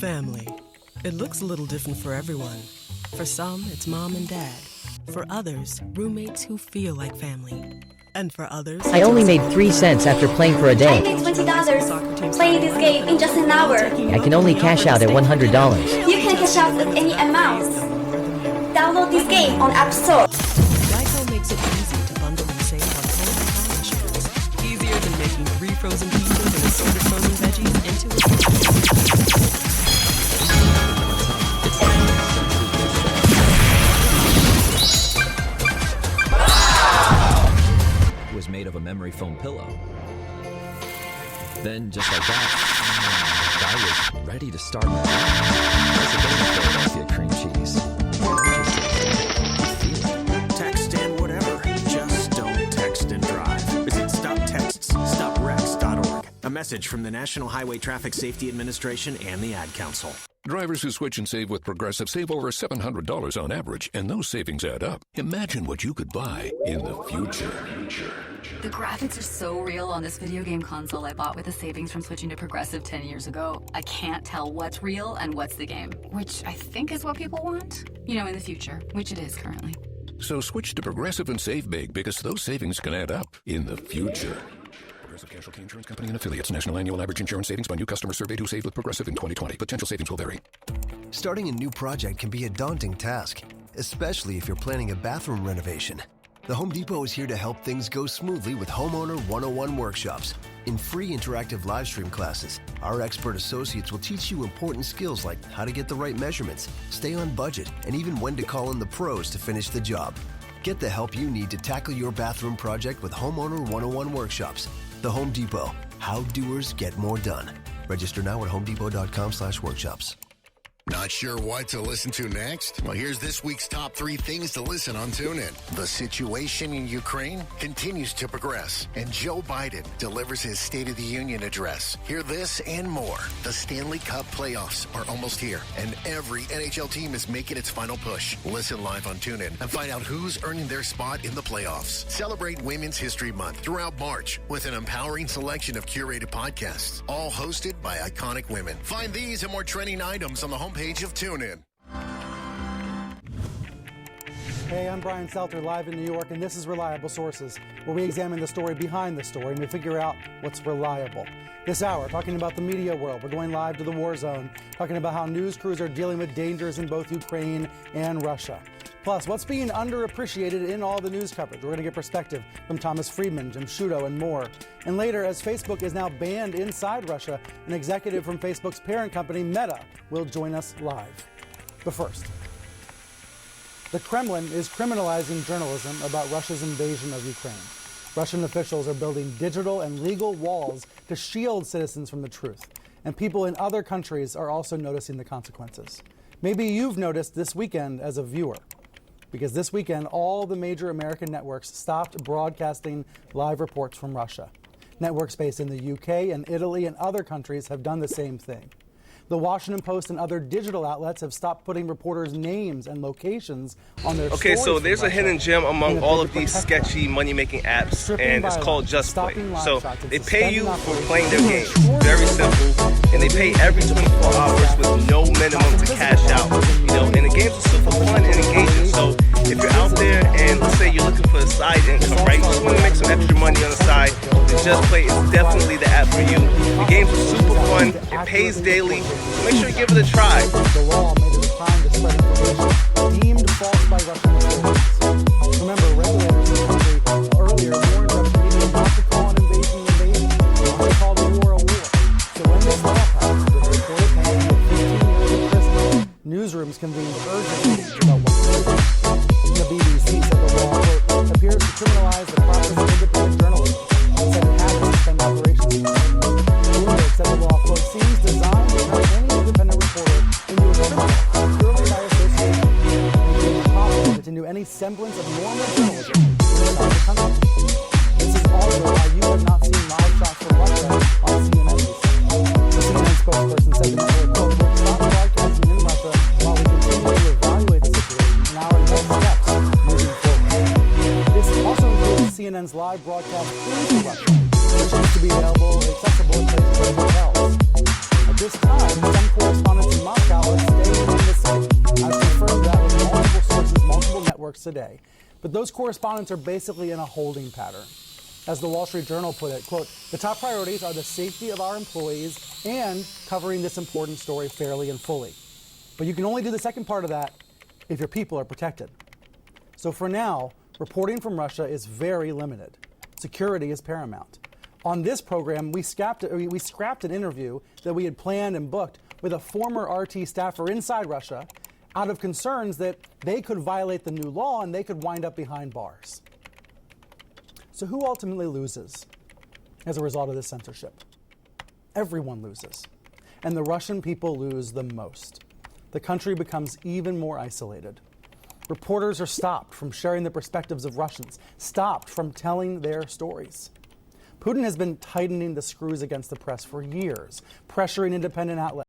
Family. It looks a little different for everyone. For some, it's mom and dad. For others, roommates who feel like family. And for others... I only made 3 cents after playing for a day. I made $20 playing this game in just an hour. I can only cash out at $100. You can cash out at any amount. Download this game on App Store. Geico makes it easy to bundle and save on home and car insurance. Easier than making 3 frozen pizzas and assorted frozen veggies into a... Was made of a memory foam pillow. Then, just like that, I was ready to start my life. Philadelphia cream cheese. Text and whatever. Just don't text and drive. Visit StopTextsStopWrecks.org. A message from the National Highway Traffic Safety Administration and the Ad Council. Drivers who switch and save with Progressive save over $700 on average, and those savings add up. Imagine what you could buy in the future. The graphics are so real on this video game console I bought with the savings from switching to Progressive 10 years ago. I can't tell what's real and what's the game, which I think is what people want. You know, in the future, which it is currently. So switch to Progressive and save big, because those savings can add up in the future. Progressive Casualty Insurance Company and affiliates. National annual average insurance savings by new customers surveyed who saved with Progressive in 2020. Potential savings will vary. Starting a new project can be a daunting task, especially if you're planning a bathroom renovation. The Home Depot is here to help things go smoothly with Homeowner 101 workshops. In free interactive live stream classes, our expert associates will teach you important skills like how to get the right measurements, stay on budget, and even when to call in the pros to finish the job. Get the help you need to tackle your bathroom project with Homeowner 101 workshops. The Home Depot. How doers get more done. Register now at homedepot.com/workshops. Not sure what to listen to next? Well, here's this week's top 3 things to listen on TuneIn. The situation in Ukraine continues to progress, and Joe Biden delivers his State of the Union address. Hear this and more. The Stanley Cup playoffs are almost here, and every NHL team is making its final push. Listen live on TuneIn and find out who's earning their spot in the playoffs. Celebrate Women's History Month throughout March with an empowering selection of curated podcasts, all hosted by iconic women. Find these and more trending items on the homepage of TuneIn. Hey, I'm Brian Seltzer, live in New York, and this is Reliable Sources, where we examine the story behind the story and we figure out what's reliable. This hour, talking about the media world, we're going live to the war zone, talking about how news crews are dealing with dangers in both Ukraine and Russia. Plus, what's being underappreciated in all the news coverage. We're going to get perspective from Thomas Friedman, Jim Sciutto, and more. And later, as Facebook is now banned inside Russia, an executive from Facebook's parent company, Meta, will join us live. But first, the Kremlin is criminalizing journalism about Russia's invasion of Ukraine. Russian officials are building digital and legal walls to shield citizens from the truth. And people in other countries are also noticing the consequences. Maybe you've noticed this weekend as a viewer, because this weekend, all the major American networks stopped broadcasting live reports from Russia. Networks based in the UK and Italy and other countries have done the same thing. The Washington Post and other digital outlets have stopped putting reporters' names and locations on their Okay, stories so there's from a hidden Russia gem among in a all bid of to these protect sketchy them. money-making apps, Stripping and it's called violence, Just Play. stopping live So shots, and they pay you suspending for playing their game. operations. Very simple. And they pay every 24 hours with no minimum to cash out. You know, and the games are super fun and engaging. So if you're out there and let's say you're looking for a side income, right? You just want to make some extra money on the side, then Just Play is definitely the app for you. The games are super fun. It pays daily. So make sure you give it a try. The law made it a crime to spread information deemed false by Russian authorities. Remember, regulators in the country earlier warned Russian media not to call an invasion, not to call the war a war. So when this law passed, the reported penalty of 15 years in prison, newsrooms convened urgent meetings about what to do. The BBC said the law, quote, appears to criminalize the process of independent journalism, and said it had to suspend operations. Bloomberg said the law, quote, seems designed to turn any independent reporter into a criminal purely by association, making it impossible to continue any semblance of normal journalism inside the country. This is also why you have not seen live shots from Russia on CNN recently. The CNN spokesperson said the network, quote, will stop broadcasting in Russia while we continue to evaluate the situation and our next steps moving forward. This also includes CNN's live broadcast into Russia, which used to be accessible in places like hotels. At this time, some correspondents in works a day. But those correspondents are basically in a holding pattern. As the Wall Street Journal put it, quote, "The top priorities are the safety of our employees and covering this important story fairly and fully. But you can only do the second part of that if your people are protected." So for now, reporting from Russia is very limited. Security is paramount. On this program, we scrapped an interview that we had planned and booked with a former RT staffer inside Russia out of concerns that they could violate the new law and they could wind up behind bars. So who ultimately loses as a result of this censorship? Everyone loses. And the Russian people lose the most. The country becomes even more isolated. Reporters are stopped from sharing the perspectives of Russians, stopped from telling their stories. Putin has been tightening the screws against the press for years, pressuring independent outlets.